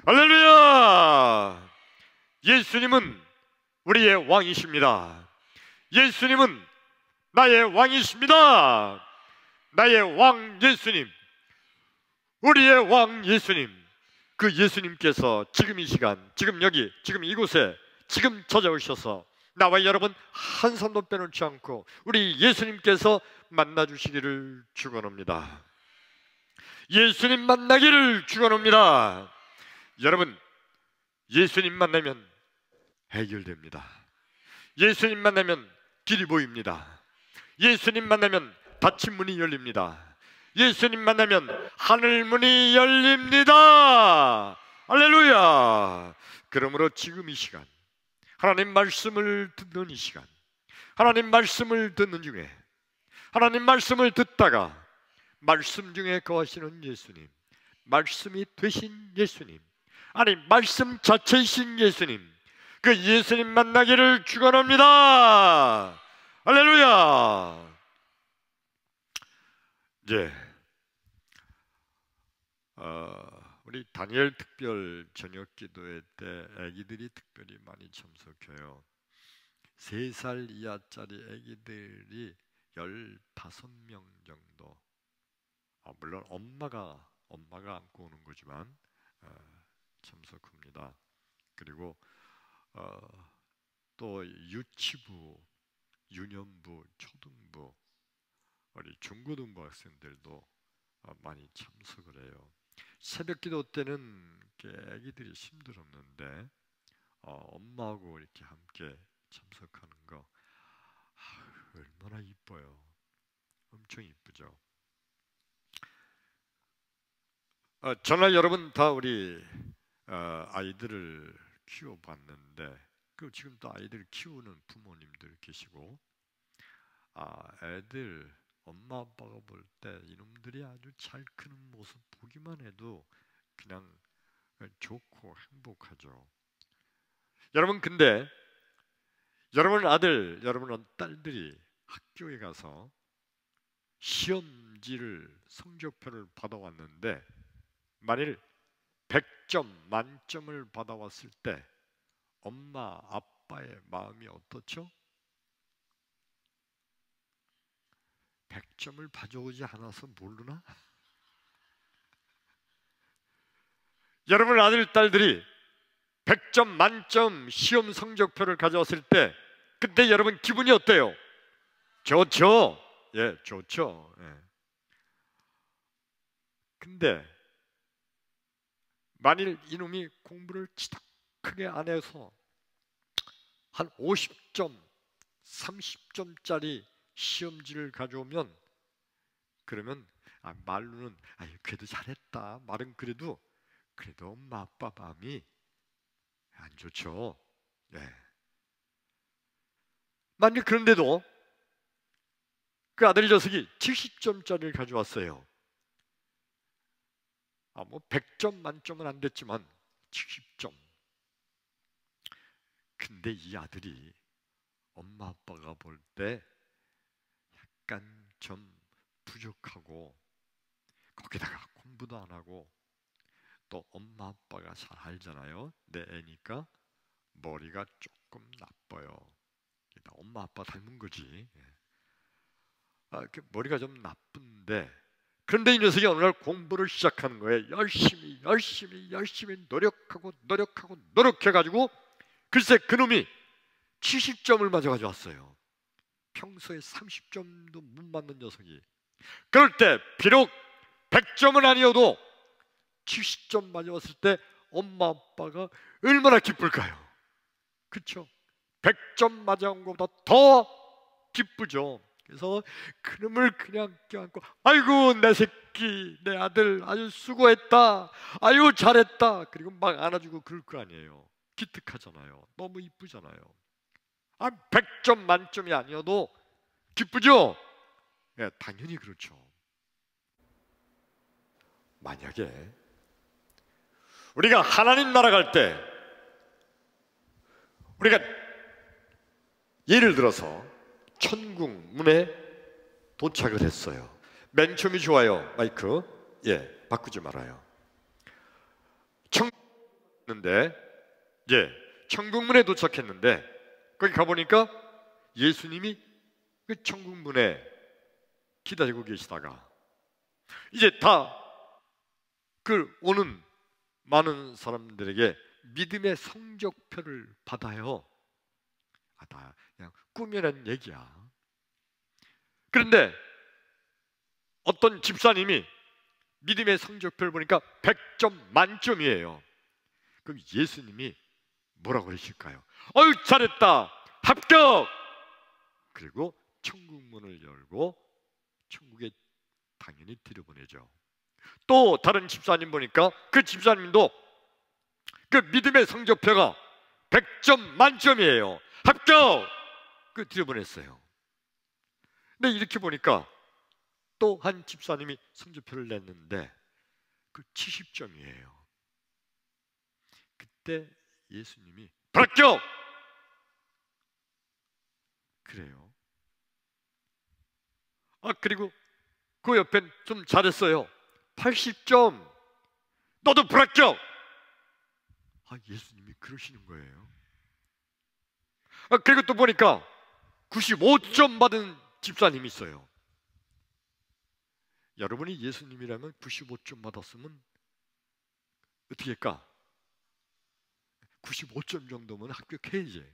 할렐루야! 예수님은 우리의 왕이십니다. 예수님은 나의 왕이십니다. 나의 왕 예수님, 우리의 왕 예수님, 그 예수님께서 지금 이 시간, 지금 여기, 지금 이곳에, 지금 찾아오셔서 나와 여러분 한 사람도 빼놓지 않고 우리 예수님께서 만나주시기를 축원합니다. 예수님 만나기를 축원합니다. 여러분, 예수님 만나면 해결됩니다. 예수님 만나면 길이 보입니다. 예수님 만나면 닫힌 문이 열립니다. 예수님 만나면 하늘 문이 열립니다. 할렐루야! 그러므로 지금 이 시간, 하나님 말씀을 듣는 이 시간, 하나님 말씀을 듣는 중에, 하나님 말씀을 듣다가 말씀 중에 거하시는 예수님, 말씀이 되신 예수님, 아니 말씀 자체이신 예수님, 그 예수님 만나기를 축원합니다. 할렐루야! 이제 우리 다니엘 특별 저녁 기도회 때 아기들이 특별히 많이 참석해요. 3살 이하짜리 아기들이 15명 정도. 물론 엄마가 안고 오는 거지만 참석합니다. 그리고 또 유치부, 유년부, 초등부, 우리 중고등부 학생들도 많이 참석을 해요. 새벽기도 때는 아기들이 힘들었는데 엄마하고 이렇게 함께 참석하는 거 얼마나 이뻐요. 엄청 이쁘죠. 저는 여러분 다 우리 아이들을 키워봤는데 지금 또 아이들 키우는 부모님들 계시고 애들 엄마 아빠가 볼 때 이놈들이 아주 잘 크는 모습 보기만 해도 그냥 좋고 행복하죠. 여러분, 근데 여러분 아들, 여러분 딸들이 학교에 가서 시험지를 성적표를 받아왔는데 만일 100점 만점을 받아왔을 때 엄마 아빠의 마음이 어떻죠? 100점을 가져오지 않아서 모르나? 여러분 아들 딸들이 100점 만점 시험 성적표를 가져왔을 때 그때 여러분 기분이 어때요? 좋죠? 예, 좋죠. 예. 근데 만일 이놈이 공부를 지독하게 안 해서 한 50점, 30점짜리 시험지를 가져오면 그러면 말로는 그래도 잘했다, 말은 그래도 엄마 아빠 마음이 안 좋죠. 네. 만약 그런데도 그 아들 녀석이 70점짜리를 가져왔어요. 뭐 100점 만점은 안 됐지만 70점. 근데 이 아들이 엄마 아빠가 볼 때 약간 좀 부족하고 거기다가 공부도 안 하고 또 엄마 아빠가 잘 알잖아요. 내 애니까 머리가 조금 나빠요. 엄마 아빠 닮은 거지. 머리가 좀 나쁜데 그런데 이 녀석이 어느 날 공부를 시작하는 거예요. 열심히 노력해가지고 글쎄 그놈이 70점을 맞아 가져왔어요. 평소에 30점도 못 맞는 녀석이. 그럴 때 비록 100점은 아니어도 70점 맞아왔을 때 엄마 아빠가 얼마나 기쁠까요? 그렇죠? 100점 맞아온 것보다 더 기쁘죠. 그래서 그놈을 그냥 껴안고 아이고 내 새끼, 내 아들 아주 수고했다, 아유 잘했다, 그리고 막 안아주고 그럴 거 아니에요. 기특하잖아요. 너무 이쁘잖아요. 100점 만점이 아니어도 기쁘죠? 예, 당연히 그렇죠. 만약에 우리가 하나님 나라 갈 때 우리가 예를 들어서 천국 문에 도착을 했어요. 맨 처음이 좋아요. 마이크 바꾸지 말아요. 근데 천국문에 도착했는데 거기 가보니까 예수님이 그 천국문에 기다리고 계시다가 이제 다 그 오는 많은 사람들에게 믿음의 성적표를 받아요. 다 그냥 꾸며낸 얘기야. 그런데 어떤 집사님이 믿음의 성적표를 보니까 100점 만점이에요. 그럼 예수님이 뭐라고 그러실까요? 어유 잘했다, 합격! 그리고 천국 문을 열고 천국에 당연히 들여보내죠. 또 다른 집사님 보니까 그 집사님도 그 믿음의 성적표가 100점 만점이에요. 합격! 그 들여보냈어요. 근데 이렇게 보니까 또 한 집사님이 성적표를 냈는데 그 70점이에요. 그때 예수님이 불합격! 그래요. 그리고 그 옆엔 좀 잘했어요. 80점. 너도 불합격! 예수님이 그러시는 거예요. 그리고 또 보니까 95점 받은 집사님이 있어요. 여러분이 예수님이라면 95점 받았으면 어떻게 할까? 95점 정도면 합격해야지.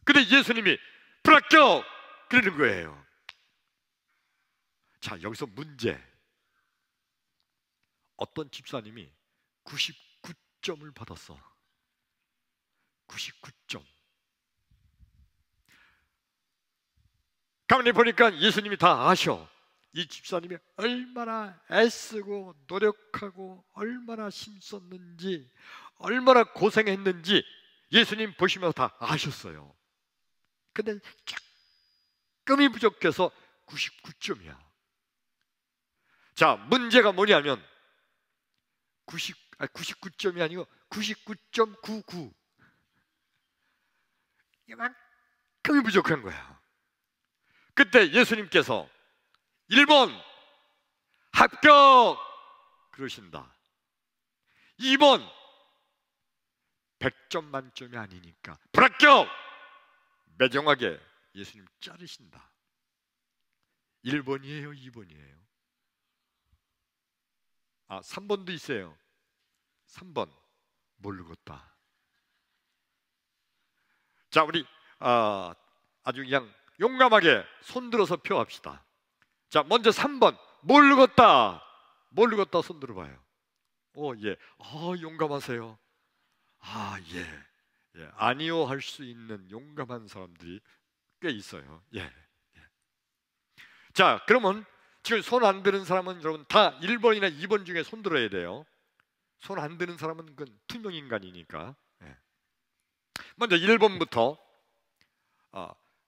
근데 예수님이 불합격! 그러는 거예요. 자, 여기서 문제. 어떤 집사님이 99점을 받았어. 99점. 가만히 보니까 예수님이 다 아셔. 이 집사님이 얼마나 애쓰고 노력하고 얼마나 힘썼는지, 얼마나 고생했는지 예수님 보시면서 다 아셨어요. 근데 조금이 부족해서 99점이야. 자, 문제가 뭐냐면 99점이 아니고 99.99. 이만큼이 부족한 거야. 그때 예수님께서 1번 합격! 그러신다. 2번 100점 만점이 아니니까 불합격! 매정하게 예수님 자르신다. 1번이에요, 2번이에요? 3번도 있어요. 3번 모르겠다. 자, 우리 아주 그냥 용감하게 손들어서 표합시다. 자, 먼저 3번 모르겠다. 모르겠다 손 들어봐요. 예. 용감하세요. 예. 아니요 할 수 있는 용감한 사람들이 꽤 있어요. 예. 자, 그러면 지금 손 안 드는 사람은 여러분 다 1번이나 2번 중에 손 들어야 돼요. 손 안 드는 사람은 그건 투명 인간이니까. 예. 먼저 1번부터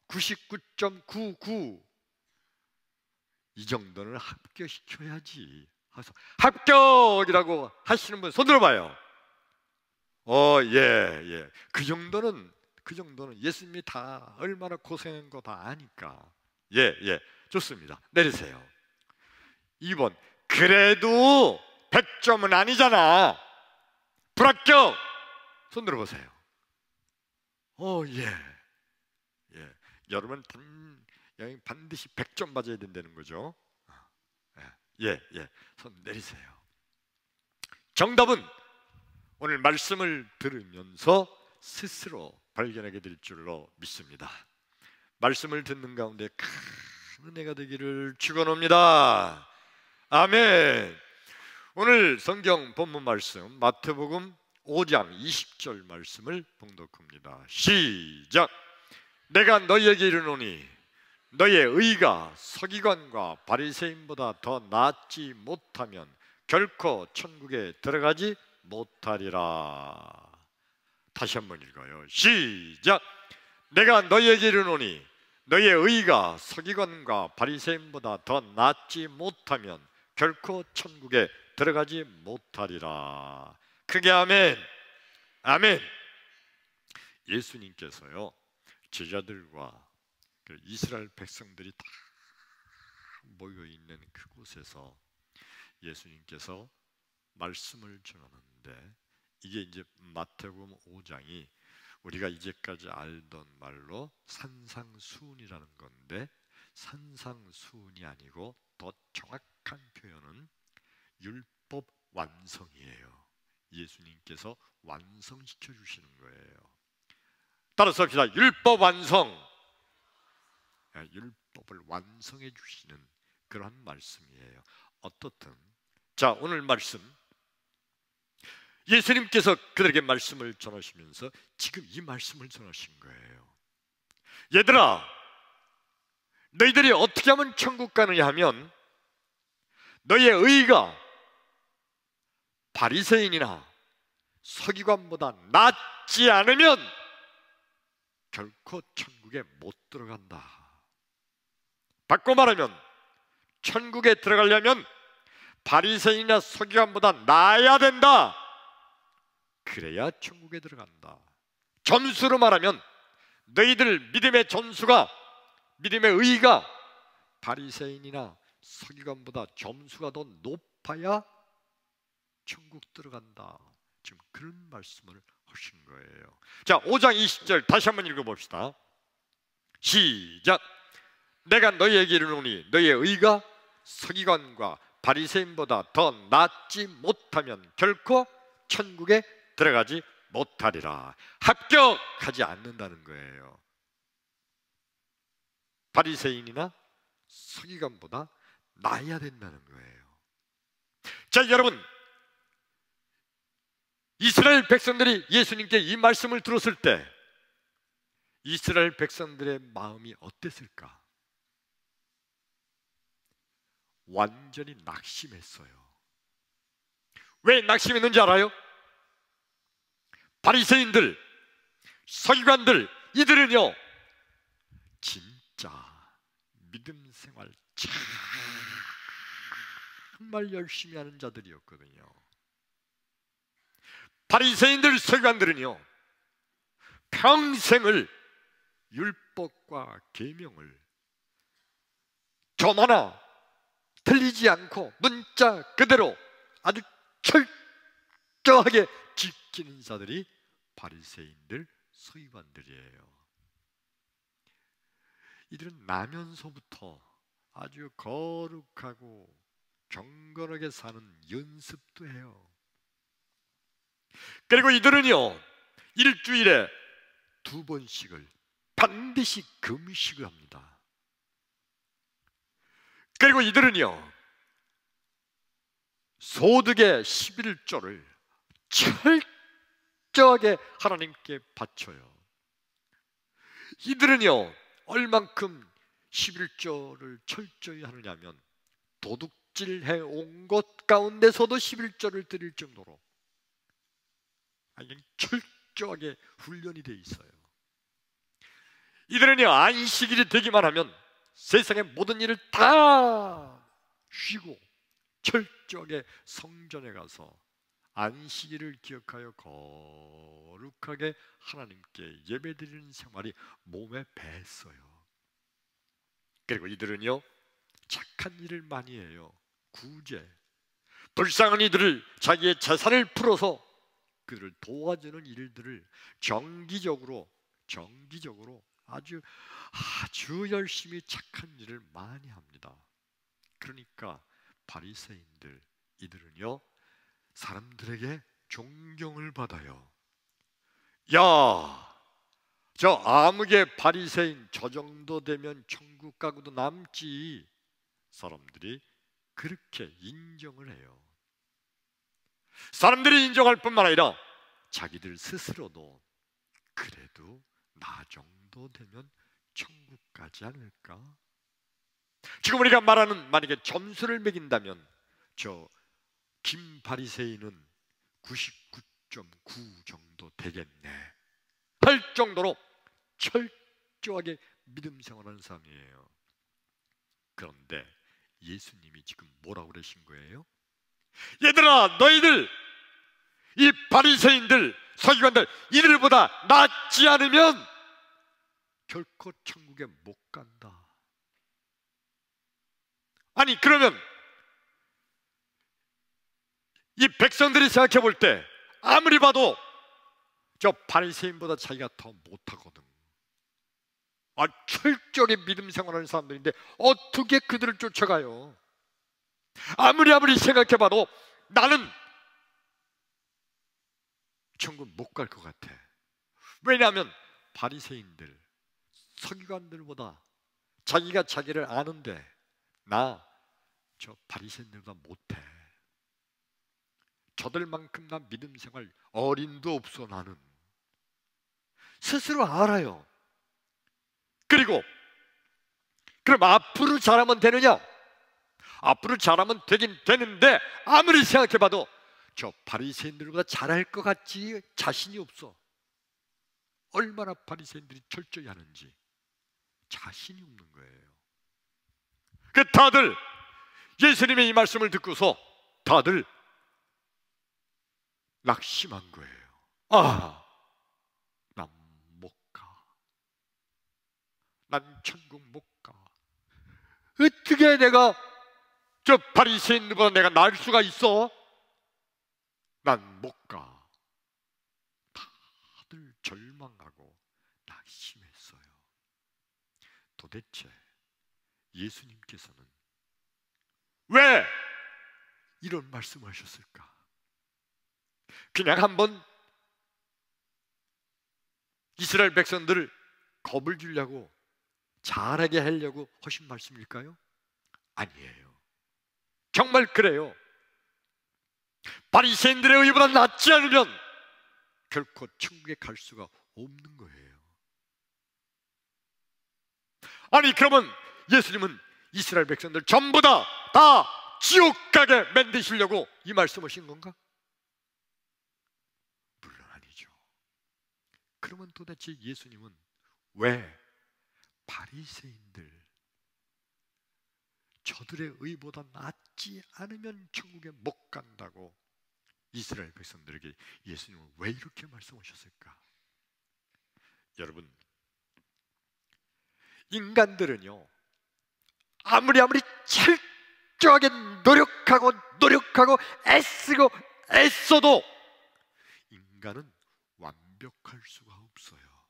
99.99 이 정도는 합격시켜야지. 그래서 합격이라고 하시는 분 손 들어봐요. 예. 그 정도는 예수님이 다 얼마나 고생한 거 다 아니까. 예. 좋습니다. 내리세요. 2번 그래도 100점은 아니잖아. 불합격. 손 들어보세요. 예. 여러분 반드시 100점 맞아야 된다는 거죠. 예. 손 내리세요. 정답은 오늘 말씀을 들으면서 스스로 발견하게 될 줄로 믿습니다. 말씀을 듣는 가운데 큰 은혜가 되기를 축원합니다. 아멘. 오늘 성경 본문 말씀 마태복음 5장 20절 말씀을 봉독합니다. 시작. 내가 너희에게 이르노니 너희의 의가 서기관과 바리새인보다 더 낫지 못하면 결코 천국에 들어가지 못하리라. 다시 한번 읽어요. 시작. 내가 너희에게 이르노니 너희의 의가 서기관과 바리새인보다 더 낫지 못하면 결코 천국에 들어가지 못하리라. 크게 아멘. 아멘. 예수님께서요 제자들과 이스라엘 백성들이 다 모여 있는 그곳에서 예수님께서 말씀을 전하는데 이게 이제 마태복음 5장이 우리가 이제까지 알던 말로 산상수훈이라는 건데, 산상수훈이 아니고 더 정확한 표현은 율법 완성이에요. 예수님께서 완성시켜 주시는 거예요. 따라서 합시다. 율법 완성. 율법을 완성해 주시는 그러한 말씀이에요. 어떻든 자, 오늘 말씀 예수님께서 그들에게 말씀을 전하시면서 지금 이 말씀을 전하신 거예요. 얘들아, 너희들이 어떻게 하면 천국 가느냐 하면 너희의 의가 바리새인이나 서기관보다 낫지 않으면 결코 천국에 못 들어간다. 바꿔 말하면 천국에 들어가려면 바리새인이나 서기관보다 나아야 된다. 그래야 천국에 들어간다. 점수로 말하면 너희들 믿음의 점수가, 믿음의 의가 바리새인이나 서기관보다 점수가 더 높아야 천국 들어간다. 지금 그런 말씀을 하신 거예요. 자, 5장 20절 다시 한번 읽어봅시다. 시작. 내가 너희에게 이르노니 너희의 의가 서기관과 바리새인보다 더 낫지 못하면 결코 천국에 들어가지 못하리라. 합격하지 않는다는 거예요. 바리새인이나 서기관보다 나아야 된다는 거예요. 자, 여러분, 이스라엘 백성들이 예수님께 이 말씀을 들었을 때 이스라엘 백성들의 마음이 어땠을까? 완전히 낙심했어요. 왜 낙심했는지 알아요? 바리새인들, 서기관들, 이들은요 진짜 믿음 생활 정말 열심히 하는 자들이었거든요. 바리새인들, 서기관들은요 평생을 율법과 계명을 점 하나 틀리지 않고 문자 그대로 아주 철저하게 지키는 자들이 바리새인들, 서기관들이에요. 이들은 나면서부터 아주 거룩하고 경건하게 사는 연습도 해요. 그리고 이들은요 일주일에 2번씩을 반드시 금식을 합니다. 그리고 이들은요 소득의 11조를 철저하게 하나님께 바쳐요. 이들은요 얼만큼 11조를 철저히 하느냐면 도둑질해 온 것 가운데서도 11조를 드릴 정도로 아주 철저하게 훈련이 돼 있어요. 이들은요 안식일이 되기만 하면 세상의 모든 일을 다 쉬고 철저하게 성전에 가서 안식일을 기억하여 거룩하게 하나님께 예배드리는 생활이 몸에 뱄어요. 그리고 이들은요 착한 일을 많이 해요. 구제, 불쌍한 이들을 자기의 재산을 풀어서 그들을 도와주는 일들을 정기적으로 아주 열심히 착한 일을 많이 합니다. 그러니까 바리새인들, 이들은요 사람들에게 존경을 받아요. 야, 저 아무개 바리새인 저 정도 되면 천국 가고도 남지. 사람들이 그렇게 인정을 해요. 사람들이 인정할 뿐만 아니라 자기들 스스로도 그래도 나 정도 되면 천국 가지 않을까? 지금 우리가 말하는 만약에 점수를 매긴다면 저 김 바리새인은 99.9 정도 되겠네 할 정도로 철저하게 믿음 생활하는 사람이에요. 그런데 예수님이 지금 뭐라고 그러신 거예요? 얘들아, 너희들 이 바리새인들, 서기관들 이들보다 낫지 않으면 결코 천국에 못 간다. 아니 그러면 이 백성들이 생각해 볼 때 아무리 봐도 저 바리새인보다 자기가 더 못하거든. 철저하게 믿음 생활하는 사람들인데 어떻게 그들을 쫓아가요? 아무리 생각해봐도 나는 천국 못 갈 것 같아. 왜냐하면 바리새인들, 서기관들보다 자기가 자기를 아는데 나 저 바리새인들보다 못해. 저들만큼 나 믿음 생활 어림도 없어. 나는 스스로 알아요. 그리고 그럼 앞으로 잘하면 되느냐? 앞으로 잘하면 되긴 되는데 아무리 생각해봐도 저 바리새인들보다 잘할 것 같지 자신이 없어. 얼마나 바리새인들이 철저히 하는지 자신이 없는 거예요. 그 다들 예수님의 이 말씀을 듣고서 다들 낙심한 거예요. 난 못 가. 난 천국 못 가. 어떻게 내가 저 바리새인들보다 내가 나을 수가 있어? 난 못 가. 다들 절망하고 낙심했어요. 도대체 예수님께서는 왜 이런 말씀을 하셨을까? 그냥 한번 이스라엘 백성들을 겁을 주려고 잘하게 하려고 하신 말씀일까요? 아니에요. 정말 그래요. 바리새인들의 의보다 낫지 않으면 결코 천국에 갈 수가 없는 거예요. 아니 그러면 예수님은 이스라엘 백성들 전부 다 지옥 가게 만드시려고 이 말씀하신 건가? 물론 아니죠. 그러면 도대체 예수님은 왜 바리새인들 저들의 의보다 낫지 않으면 천국에 못 간다고 이스라엘 백성들에게 예수님은 왜 이렇게 말씀하셨을까? 여러분, 인간들은요 아무리 철저하게 노력하고 애쓰고 애써도 인간은 완벽할 수가 없어요.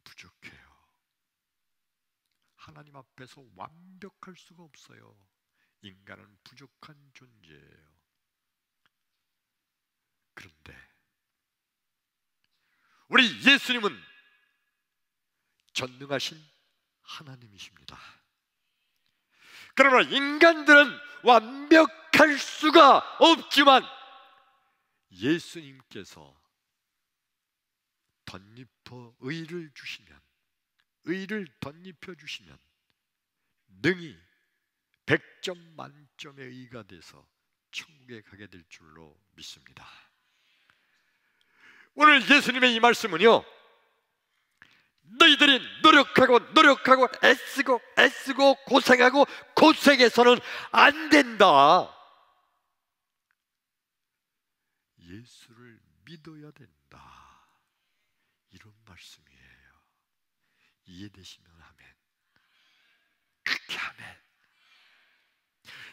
부족해요. 하나님 앞에서 완벽할 수가 없어요. 인간은 부족한 존재예요. 그런데 우리 예수님은 전능하신 하나님이십니다. 그러나 인간들은 완벽할 수가 없지만 예수님께서 덧입혀 의를 주시면, 의를 덧입혀 주시면 능히 100점 만점의 의가 돼서 천국에 가게 될 줄로 믿습니다. 오늘 예수님의 이 말씀은요, 너희들이 노력하고 애쓰고 고생하고 고생해서는 안 된다. 예수를 믿어야 된다. 이런 말씀이에요. 이해되시면 아멘. 그렇게 아멘.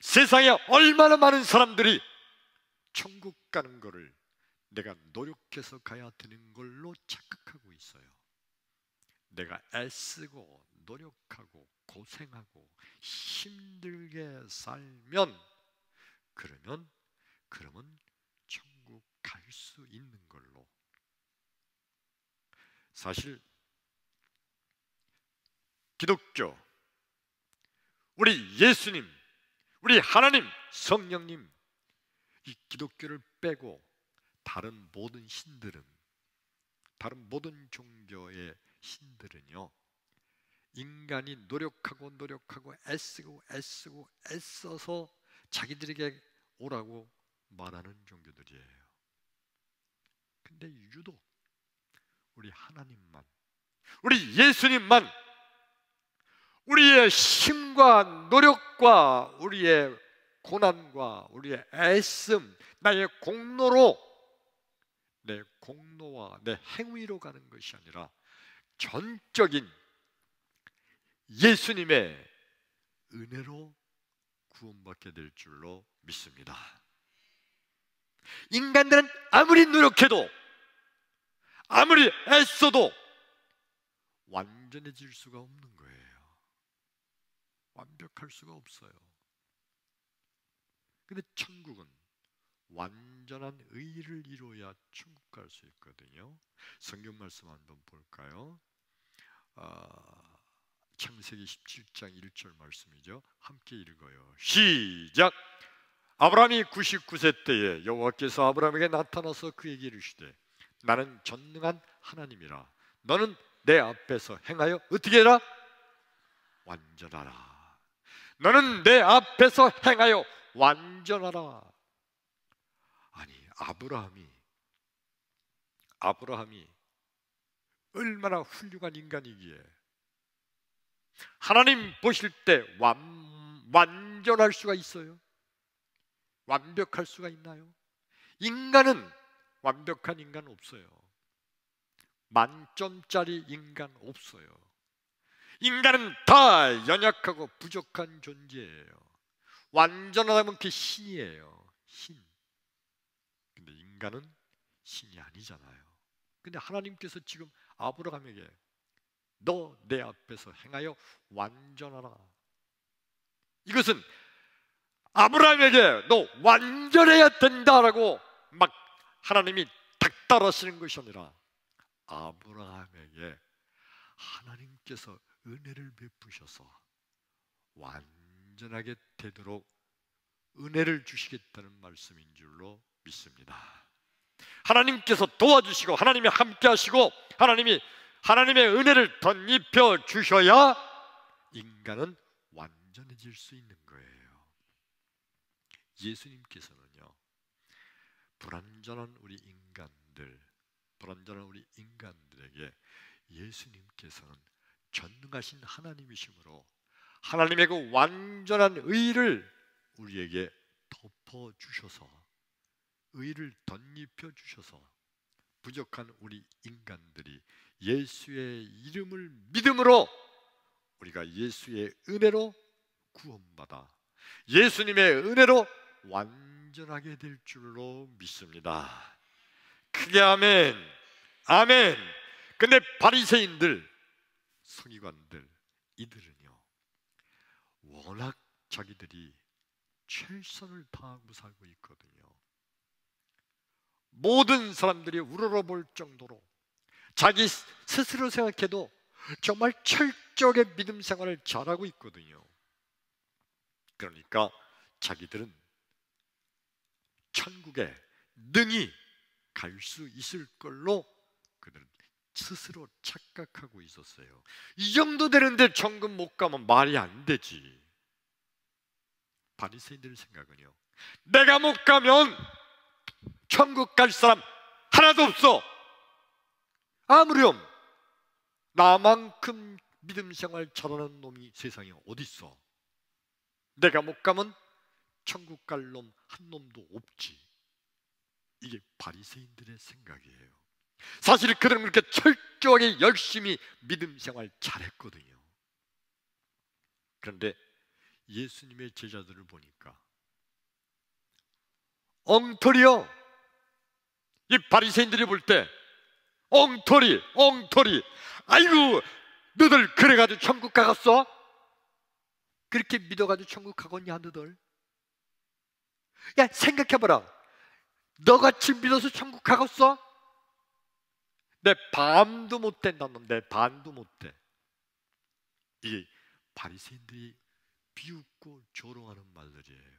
세상에 얼마나 많은 사람들이 천국 가는 거를 내가 노력해서 가야 되는 걸로 착각하고 있어요. 내가 애쓰고 노력하고 고생하고 힘들게 살면 그러면 천국 갈 수 있는 걸로. 사실 기독교, 우리 예수님, 우리 하나님, 성령님, 이 기독교를 빼고 다른 모든 신들은, 다른 모든 종교의 신들은요, 인간이 노력하고 애쓰고 애써서 자기들에게 오라고 말하는 종교들이에요. 근데 유독 우리 하나님만, 우리 예수님만 우리의 힘과 노력과 우리의 고난과 우리의 애씀, 나의 공로로, 내 공로와 내 행위로 가는 것이 아니라 전적인 예수님의 은혜로 구원받게 될 줄로 믿습니다. 인간들은 아무리 노력해도, 아무리 애써도 완전해질 수가 없는 거예요. 완벽할 수가 없어요. 근데 천국은 완전한 의를 이루어야 천국 갈 수 있거든요. 성경 말씀 한번 볼까요? 창세기 17장 1절 말씀이죠. 함께 읽어요. 시작. 아브라함이 99세 때에 여호와께서 아브라함에게 나타나서 그에게 이르시되 나는 전능한 하나님이라. 너는 내 앞에서 행하여 어떻게 해라? 완전하라. 너는 내 앞에서 행하여 완전하라. 아니, 아브라함이 얼마나 훌륭한 인간이기에 하나님 보실 때 완전할 수가 있어요? 완벽할 수가 있나요? 인간은 완벽한 인간 없어요. 만점짜리 인간 없어요. 인간은 다 연약하고 부족한 존재예요. 완전하다면 그게 신이에요. 신. 근데 인간은 신이 아니잖아요. 근데 하나님께서 지금 아브라함에게 너 내 앞에서 행하여 완전하라. 이것은 아브라함에게 너 완전해야 된다라고 막 하나님이 닥달하시는 것이 아니라 아브라함에게 하나님께서 은혜를 베푸셔서 완전하게 되도록 은혜를 주시겠다는 말씀인 줄로 믿습니다. 하나님께서 도와주시고 하나님이 함께 하시고 하나님의 은혜를 덧입혀 주셔야 인간은 완전해질 수 있는 거예요. 예수님께서는요, 불완전한 우리 인간들에게 예수님께서는 전능하신 하나님이시므로 하나님의 그 완전한 의를 우리에게 덮어주셔서, 의를 덧입혀 주셔서 부족한 우리 인간들이 예수의 이름을 믿음으로 우리가 예수의 은혜로 구원받아 예수님의 은혜로 완전하게 될 줄로 믿습니다. 크게 아멘. 아멘. 근데 바리새인들, 서기관들, 이들은요 워낙 자기들이 최선을 다하고 살고 있거든요. 모든 사람들이 우러러볼 정도로 자기 스스로 생각해도 정말 철저하게 믿음 생활을 잘하고 있거든요. 그러니까 자기들은 천국에 능히 갈 수 있을 걸로 그들은 스스로 착각하고 있었어요. 이 정도 되는데 천국 못 가면 말이 안 되지. 바리새인들 생각은요, 내가 못 가면 천국 갈 사람 하나도 없어. 아무렴 나만큼 믿음 생활 잘하는 놈이 세상에 어디 있어? 내가 못 가면 천국 갈 놈 한 놈도 없지. 이게 바리새인들의 생각이에요. 사실 그들은 그렇게 철저하게 열심히 믿음 생활 잘했거든요. 그런데 예수님의 제자들을 보니까 엉터리요. 이 바리새인들이 볼 때 엉터리. 아이고, 너들 그래가지고 천국 가겠어? 그렇게 믿어가지고 천국 가겠냐, 너들? 야, 생각해봐라. 너같이 믿어서 천국 가겠어? 내 반도 못 된다. 내 반도 못 돼. 이게 바리새인들이 비웃고 조롱하는 말들이에요.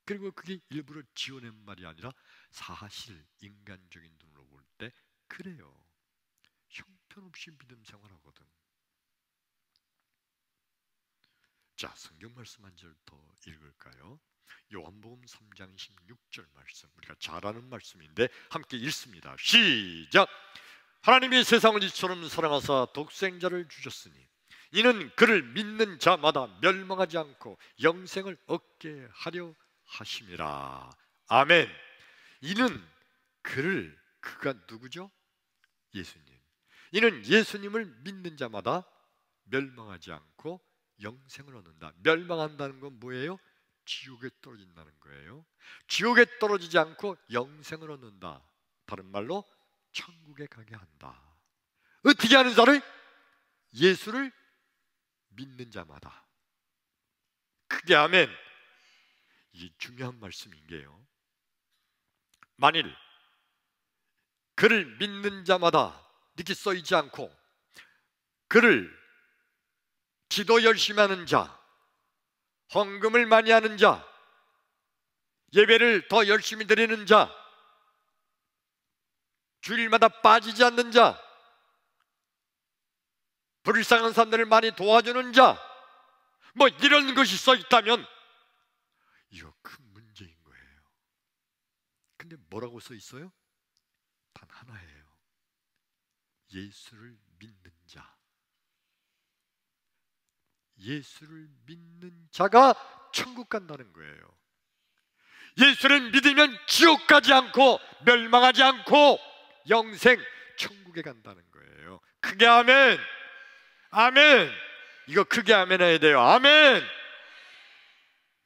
그리고 그게 일부러 지어낸 말이 아니라 사실 인간적인 눈으로 볼 때 그래요. 형편없이 믿음 생활하거든. 자, 성경 말씀 한 절 더 읽을까요? 요한복음 3장 16절 말씀, 우리가 잘 아는 말씀인데 함께 읽습니다. 시작. 하나님이 세상을 이처럼 사랑하사 독생자를 주셨으니 이는 그를 믿는 자마다 멸망하지 않고 영생을 얻게 하려 하심이라. 아멘. 이는 그가 누구죠? 예수님. 이는 예수님을 믿는 자마다 멸망하지 않고 영생을 얻는다. 멸망한다는 건 뭐예요? 지옥에 떨어진다는 거예요. 지옥에 떨어지지 않고 영생을 얻는다. 다른 말로 천국에 가게 한다. 어떻게 하는 자를? 예수를 믿는 자마다. 크게 아멘. 이게 중요한 말씀인 게요, 만일 그를 믿는 자마다 이렇게 써있지 않고 그를 기도 열심히 하는 자, 헌금을 많이 하는 자, 예배를 더 열심히 드리는 자, 주일마다 빠지지 않는 자, 불쌍한 사람들을 많이 도와주는 자, 뭐 이런 것이 써있다면 이거 큰 문제인 거예요. 근데 뭐라고 써있어요? 단 하나예요. 예수를 믿는 자. 예수를 믿는 자가 천국 간다는 거예요. 예수를 믿으면 지옥 가지 않고 멸망하지 않고 영생 천국에 간다는 거예요. 크게 아멘. 아멘. 이거 크게 아멘 해야 돼요. 아멘.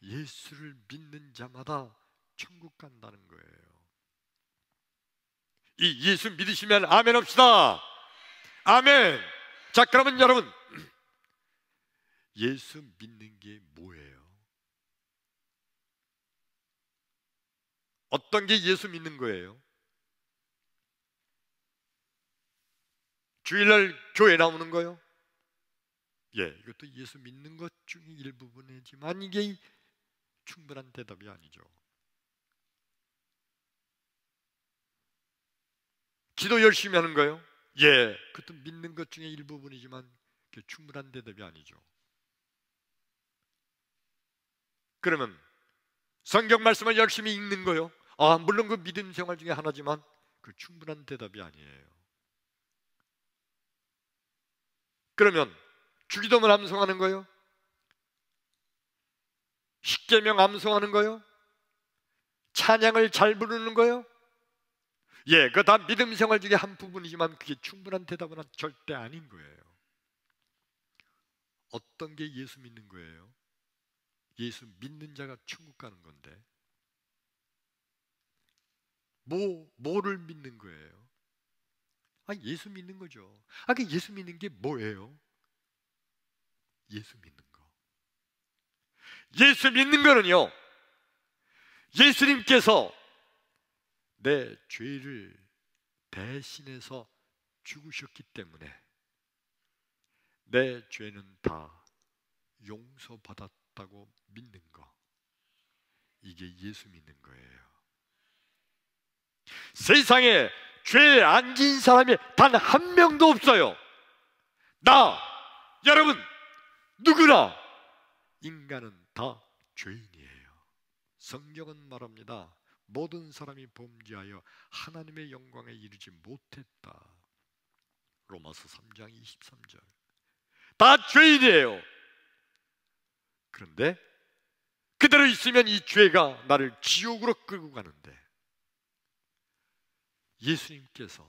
예수를 믿는 자마다 천국 간다는 거예요. 이 예수 믿으시면 아멘 합시다. 아멘. 자, 그러면 여러분, 예수 믿는 게 뭐예요? 어떤 게 예수 믿는 거예요? 주일날 교회 나오는 거요? 예, 이것도 예수 믿는 것 중에 일부분이지만 이게 충분한 대답이 아니죠. 기도 열심히 하는 거요? 예, 그것도 믿는 것 중에 일부분이지만 그게 충분한 대답이 아니죠. 그러면 성경 말씀을 열심히 읽는 거요? 아, 물론 그 믿음 생활 중에 하나지만 그 충분한 대답이 아니에요. 그러면 주기도문 암송하는 거요? 십계명 암송하는 거요? 찬양을 잘 부르는 거요? 예, 그거 다 믿음 생활 중에 한 부분이지만 그게 충분한 대답은 절대 아닌 거예요. 어떤 게 예수 믿는 거예요? 예수 믿는 자가 천국 가는 건데 뭐를 믿는 거예요? 아, 예수 믿는 거죠. 아, 그 예수 믿는 게 뭐예요? 예수 믿는 거. 예수 믿는 거는요, 예수님께서 내 죄를 대신해서 죽으셨기 때문에 내 죄는 다 용서받았다고 믿는 거. 이게 예수 믿는 거예요. 세상에 죄에 안 지은 사람이 단 한 명도 없어요. 나, 여러분, 누구나 인간은 다 죄인이에요. 성경은 말합니다. 모든 사람이 범죄하여 하나님의 영광에 이르지 못했다. 로마서 3장 23절. 다 죄인이에요. 그런데 그대로 있으면 이 죄가 나를 지옥으로 끌고 가는데 예수님께서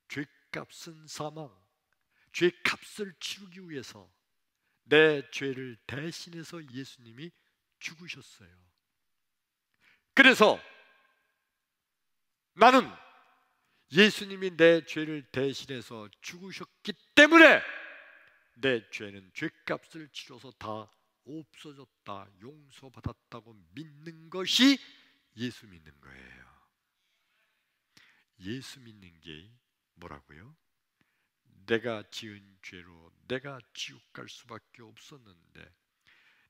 죄값은 사망, 죄값을 치르기 위해서 내 죄를 대신해서 예수님이 죽으셨어요. 그래서 나는 예수님이 내 죄를 대신해서 죽으셨기 때문에 내 죄는 죄값을 치러서 다 없어졌다, 용서받았다고 믿는 것이 예수 믿는 거예요. 예수 믿는 게 뭐라고요? 내가 지은 죄로 내가 지옥 갈 수밖에 없었는데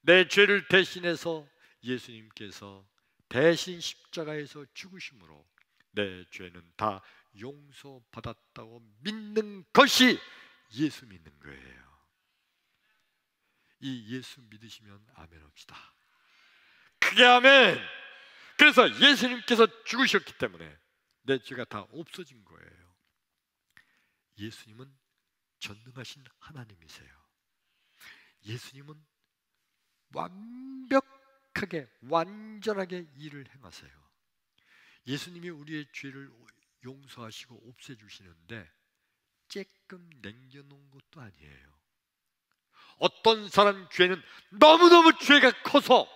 내 죄를 대신해서 예수님께서 대신 십자가에서 죽으심으로 내 죄는 다 용서받았다고 믿는 것이 예수 믿는 거예요. 이 예수 믿으시면 아멘 합시다. 크게 아멘. 그래서 예수님께서 죽으셨기 때문에 내 죄가 다 없어진 거예요. 예수님은 전능하신 하나님이세요. 예수님은 완벽하게 완전하게 일을 행하세요. 예수님이 우리의 죄를 용서하시고 없애주시는데 조금 남겨놓은 것도 아니에요. 어떤 사람 죄는 너무너무 죄가 커서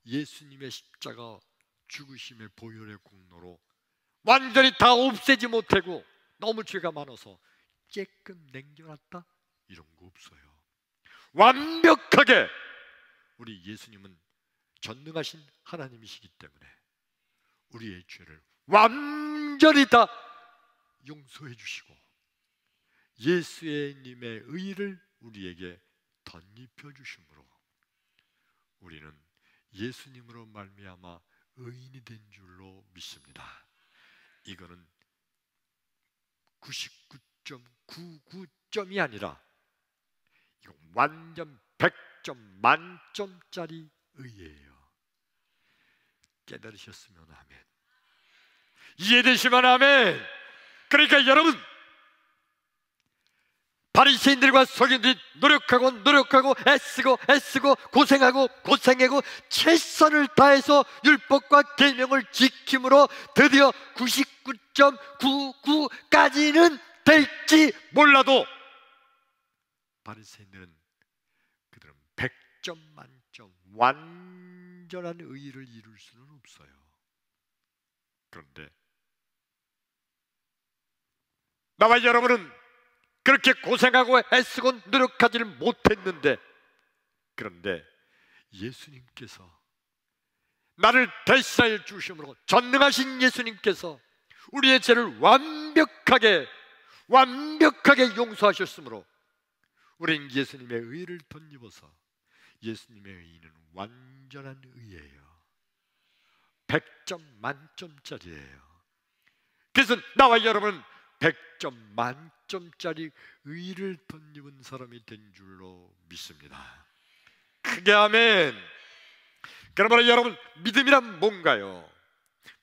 예수님의 십자가 죽으심의 보혈의 공로로 완전히 다 없애지 못하고 너무 죄가 많아서 쬐끔 남겨놨다? 이런 거 없어요. 완벽하게 우리 예수님은 전능하신 하나님이시기 때문에 우리의 죄를 완전히 다 용서해 주시고 예수님의 의를 우리에게 덧입혀 주심으로 우리는 예수님으로 말미암아 의인이 된 줄로 믿습니다. 이거는 99.99점이 아니라 이건 완전 100점 만점짜리 의예요. 깨달으셨으면 아멘. 이해되시면 아멘. 그러니까 여러분, 바리새인들과 서기관들이 노력하고 애쓰고 고생하고 최선을 다해서 율법과 계명을 지킴으로 드디어 99.99까지는 될지 몰라도 바리새인들은 그들은 100점 만점 완전한 의의를 이룰 수는 없어요. 그런데 나와 여러분은 그렇게 고생하고 애쓰고 노력하지를 못했는데, 그런데 예수님께서 나를 대신하여 주심으로 전능하신 예수님께서 우리의 죄를 완벽하게 용서하셨으므로 우리는 예수님의 의를 덧입어서 예수님의 의는 완전한 의예요. 100점 만점짜리예요. 그래서 나와 여러분은 100점 만점짜리 의를 덧입은 사람이 된 줄로 믿습니다. 크게 아멘. 그러므로 여러분, 믿음이란 뭔가요?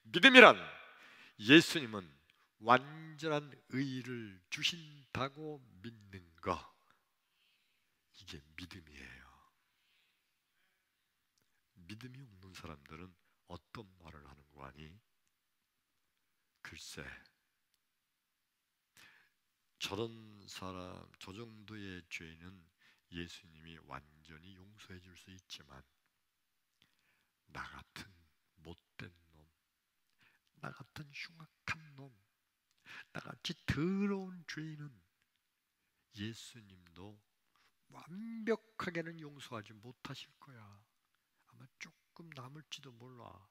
믿음이란 예수님은 완전한 의를 주신다고 믿는 것, 이게 믿음이에요. 믿음이 없는 사람들은 어떤 말을 하는 거 아니? 글쎄, 저런 사람, 저 정도의 죄는 예수님이 완전히 용서해 줄 수 있지만 나 같은 못된 놈, 나 같은 흉악한 놈, 나같이 더러운 죄인은 예수님도 완벽하게는 용서하지 못하실 거야. 아마 조금 남을지도 몰라.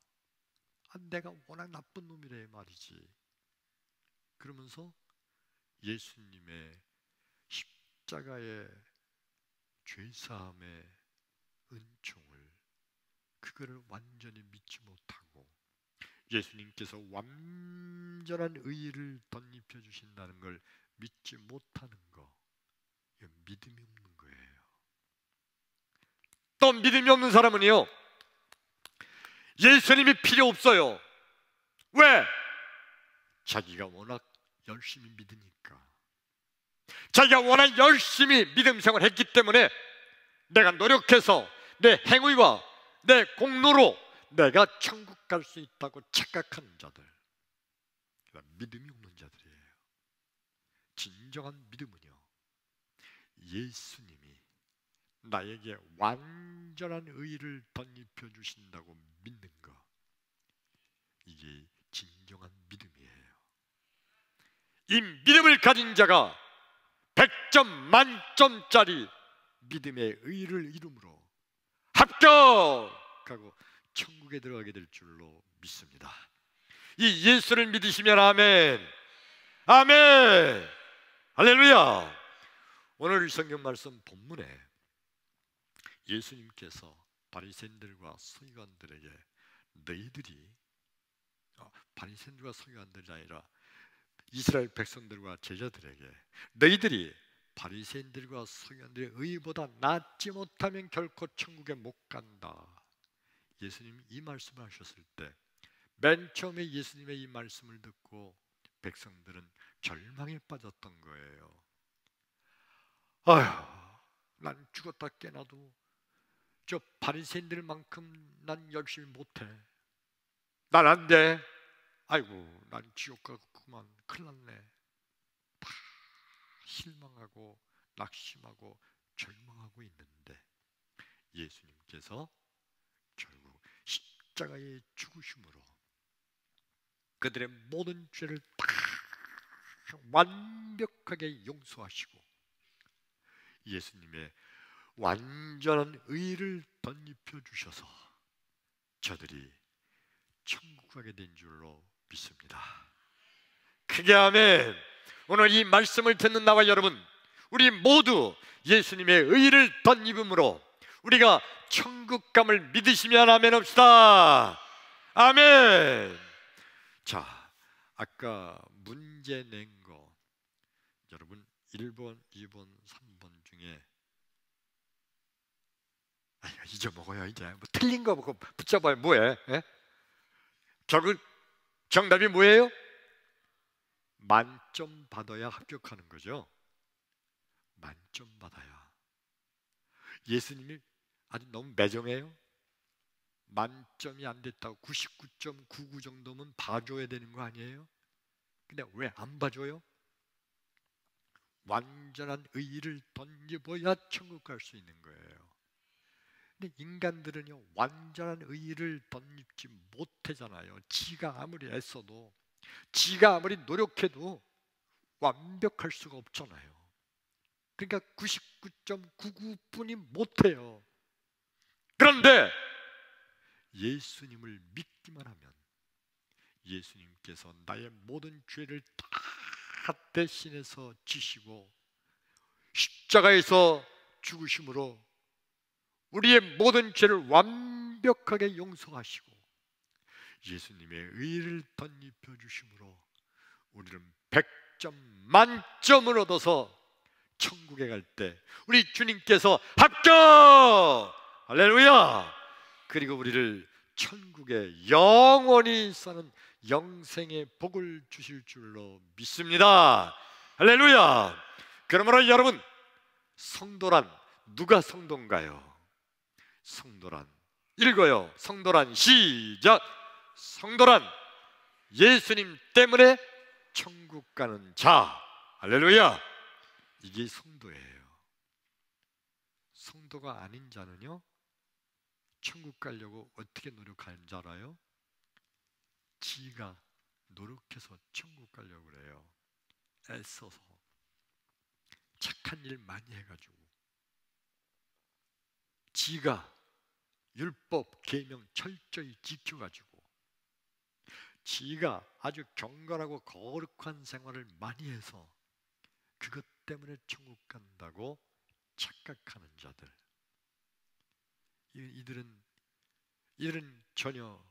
내가 워낙 나쁜 놈이래 말이지. 그러면서 예수님의 십자가의 죄사함의 은총을, 그거를 완전히 믿지 못하고 예수님께서 완전한 의의를 덧입혀 주신다는 걸 믿지 못하는 거, 이건 믿음이 없는 거예요. 또 믿음이 없는 사람은요, 예수님이 필요 없어요. 왜? 자기가 워낙 열심히 믿으니까. 자기가 워낙 열심히 믿음 생활을 했기 때문에 내가 노력해서 내 행위와 내 공로로 내가 천국 갈 수 있다고 착각하는 자들, 믿음이 없는 자들이에요. 진정한 믿음은요, 예수님이 나에게 완전한 의를 덧입혀 주신다고 믿는 것, 이게 진정한 믿음이에요. 이 믿음을 가진 자가 100점 만점짜리 믿음의 의를 이름으로 합격하고 천국에 들어가게 될 줄로 믿습니다. 이 예수를 믿으시면 아멘, 아멘, 할렐루야. 오늘 성경 말씀 본문에 예수님께서 바리새인들과 서기관들에게 너희들이, 바리새인들과 서기관들이 아니라 이스라엘 백성들과 제자들에게 너희들이 바리새인들과 서기관들의 의보다 낫지 못하면 결코 천국에 못 간다, 예수님이 이 말씀을 하셨을 때 맨 처음에 예수님의 이 말씀을 듣고 백성들은 절망에 빠졌던 거예요. 아휴, 난 죽었다 깨나도 저 바리새인들만큼 난 열심히 못해. 난 안 돼. 아이고, 난 지옥 가겠구만. 큰일 났네. 다 실망하고 낙심하고 절망하고 있는데 예수님께서 결국 십자가의 죽으심으로 그들의 모든 죄를 다 완벽하게 용서하시고 예수님의 완전한 의를 덧입혀 주셔서 저들이 천국 가게 된 줄로 믿습니다. 크게 아멘. 오늘 이 말씀을 듣는 나와 여러분, 우리 모두 예수님의 의를 덧입음으로 우리가 천국감을 믿으시면 아멘 합시다. 아멘. 자, 아까 문제 낸 거 여러분 1번, 2번, 3번 중에 잊어먹어요. 이제 뭐 틀린 거 보고 붙잡아요. 뭐해? 결국 정답이 뭐예요? 만점 받아야 합격하는 거죠. 만점 받아야. 예수님이 아주 너무 매정해요. 만점이 안 됐다고 99.99 정도면 봐줘야 되는 거 아니에요? 근데 왜 안 봐줘요? 완전한 의의를 덧입어야 천국 갈 수 있는 거예요. 근데 인간들은요, 완전한 의의를 덧입지 못하잖아요. 지가 아무리 애써도, 지가 아무리 노력해도 완벽할 수가 없잖아요. 그러니까 99.99뿐이 못해요. 그런데 예수님을 믿기만 하면 예수님께서 나의 모든 죄를 다 대신해서 지시고 십자가에서 죽으심으로 우리의 모든 죄를 완벽하게 용서하시고 예수님의 의를 덧입혀 주심으로 우리는 100점 만점을 얻어서 천국에 갈 때 우리 주님께서 합격! 할렐루야! 그리고 우리를 천국에 영원히 사는 영생의 복을 주실 줄로 믿습니다. 할렐루야! 그러므로 여러분, 성도란 누가 성도인가요? 성도란 읽어요. 성도란 시작. 성도란 예수님 때문에 천국 가는 자. 할렐루야. 이게 성도예요. 성도가 아닌 자는요, 천국 가려고 어떻게 노력하는 줄 알아요? 지가 노력해서 천국 가려고 그래요. 애써서 착한 일 많이 해가지고 지가 율법, 계명 철저히 지켜가지고 지가 아주 경건하고 거룩한 생활을 많이 해서 그것 때문에 천국 간다고 착각하는 자들, 이들은 전혀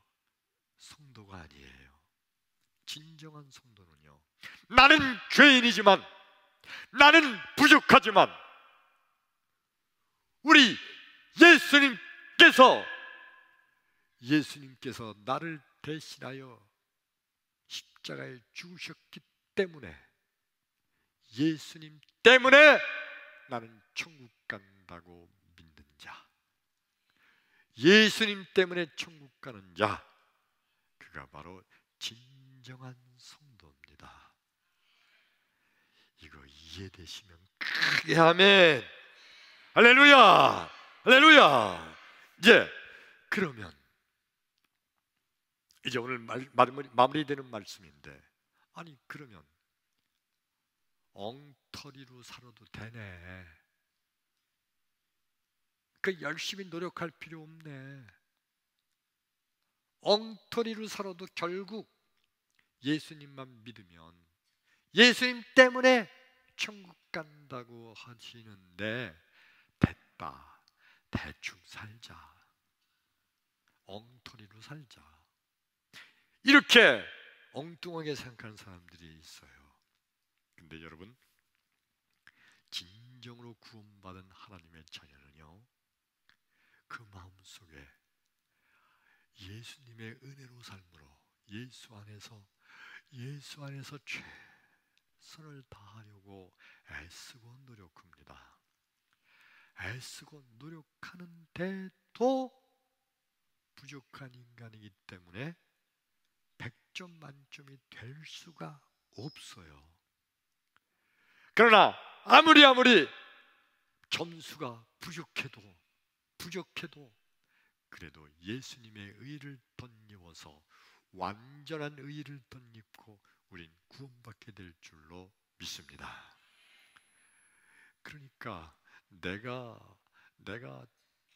성도가 아니에요. 진정한 성도는요, 나는 죄인이지만, 나는 부족하지만 우리 예수님께서 나를 대신하여 십자가에 죽으셨기 때문에, 예수님 때문에 나는 천국 간다고 믿는 자, 예수님 때문에 천국 가는 자, 그가 바로 진정한 성도입니다. 이거 이해되시면 크게 아멘. 할렐루야, 할렐루야. 그러면 이제 오늘 마무리되는 말씀인데, 아니 그러면 엉터리로 살아도 되네, 그 열심히 노력할 필요 없네, 엉터리로 살아도 결국 예수님만 믿으면 예수님 때문에 천국 간다고 하시는데, 됐다, 대충 살자, 엉터리로 살자, 이렇게 엉뚱하게 생각하는 사람들이 있어요. 근데 여러분, 진정으로 구원받은 하나님의 자녀는요, 그 마음속에 예수님의 은혜로 삶으로 예수 안에서 최선을 다하려고 애쓰고 노력합니다. 애쓰고 노력하는데도 부족한 인간이기 때문에 100점 만점이 될 수가 없어요. 그러나 아무리 점수가 부족해도 그래도 예수님의 의를 덧입어서 완전한 의를 덧입고 우린 구원받게 될 줄로 믿습니다. 그러니까 내가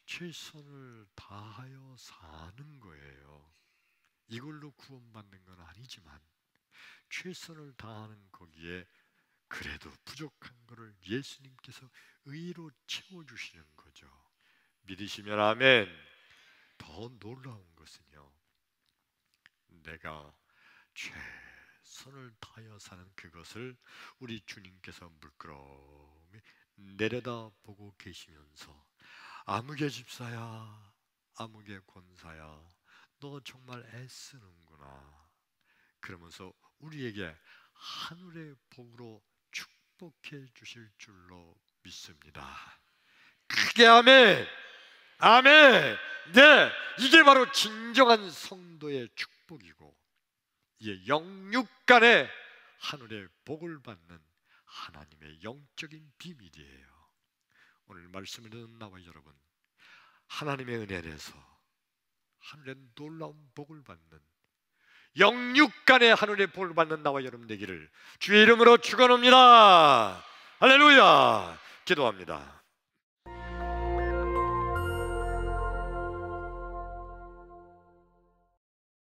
최선을 다하여 사는 거예요. 이걸로 구원받는 건 아니지만 최선을 다하는 거기에 그래도 부족한 것을 예수님께서 의로 채워주시는 거죠. 믿으시면 아멘. 더 놀라운 것은요, 내가 최선을 다하여 사는 그것을 우리 주님께서 물끄러미 내려다보고 계시면서 아무개 집사야, 아무개 권사야, 너 정말 애쓰는구나 그러면서 우리에게 하늘의 복으로 축복해 주실 줄로 믿습니다. 크게 아멘. 아멘. 네, 이게 바로 진정한 성도의 축복이고 이게 영육간에 하늘의 복을 받는 하나님의 영적인 비밀이에요. 오늘 말씀을 듣는 나와 여러분, 하나님의 은혜 안에서 하늘의 놀라운 복을 받는 영육간의 하늘의 복을 받는 나와 여러분 되기를 주의 이름으로 축원합니다. 할렐루야. 기도합니다.